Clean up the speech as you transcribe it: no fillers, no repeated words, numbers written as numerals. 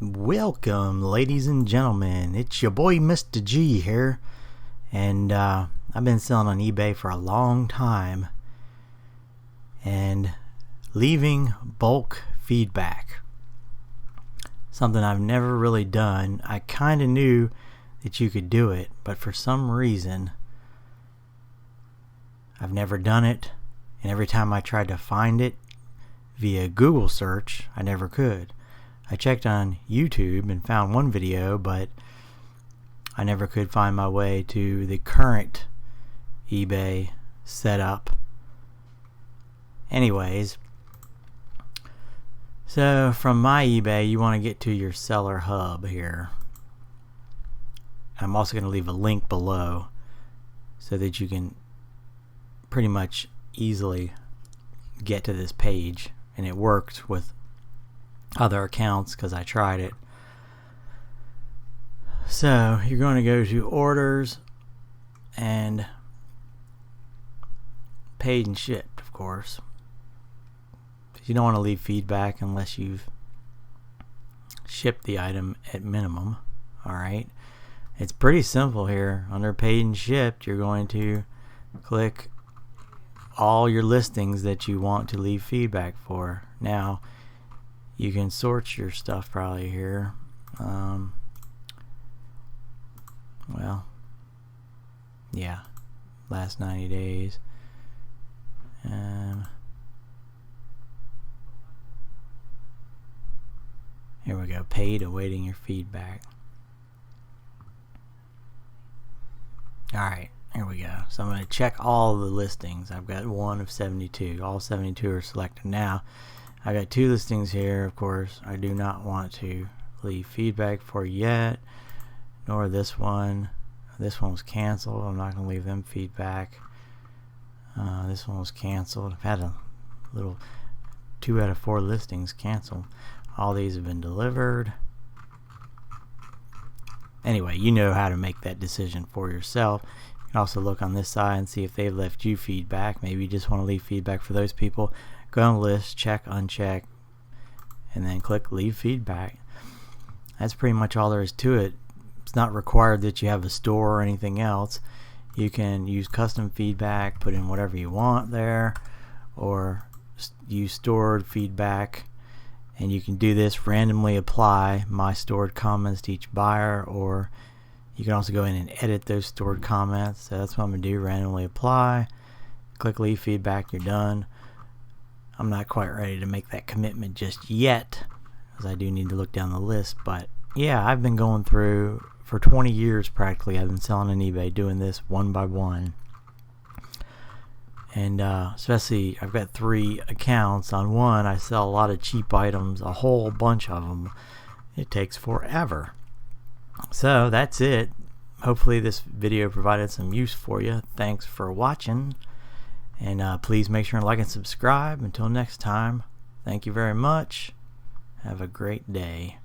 Welcome, ladies and gentlemen. It's your boy MR.G here, and I've been selling on eBay for a long time and leaving bulk feedback. Something I've never really done. I kind of knew that you could do it, but for some reason I've never done it, and every time I tried to find it via Google search, I never could. I checked on YouTube and found one video, but I never could find my way to the current eBay setup. Anyways, so from my eBay, you want to get to your seller hub here. I'm also going to leave a link below so that you can pretty much easily get to this page, and it worked with other accounts because I tried it. So you're going to go to orders and paid and shipped, of course. You don't want to leave feedback unless you've shipped the item at minimum. Alright, it's pretty simple here. Under paid and shipped, you're going to click all your listings that you want to leave feedback for. Now you can sort your stuff probably here. Well, yeah, last 90 days. Here we go, paid, awaiting your feedback. Alright, here we go. So I'm going to check all the listings. I've got one of 72. All 72 are selected. Now I got two listings here. Of course, I do not want to leave feedback for yet, nor this one. This one was canceled. I'm not going to leave them feedback. This one was canceled. I've had a little 2 out of 4 listings canceled. All these have been delivered. Anyway, you know how to make that decision for yourself. You can also look on this side and see if they've left you feedback. Maybe you just want to leave feedback for those people. Go on the list, check, uncheck, and then click leave feedback. That's pretty much all there is to it. It's not required that you have a store or anything else. You can use custom feedback, put in whatever you want there, or use stored feedback. And you can do this, randomly apply my stored comments to each buyer, or you can also go in and edit those stored comments. So that's what I'm going to do, randomly apply, click leave feedback, you're done. I'm not quite ready to make that commitment just yet, because I do need to look down the list. But yeah, I've been going through for 20 years practically. I've been selling on eBay, doing this one by one. And especially, I've got 3 accounts. On one, I sell a lot of cheap items, a whole bunch of them. It takes forever. So that's it. Hopefully this video provided some use for you. Thanks for watching. And please make sure to like and subscribe. Until next time, thank you very much. Have a great day.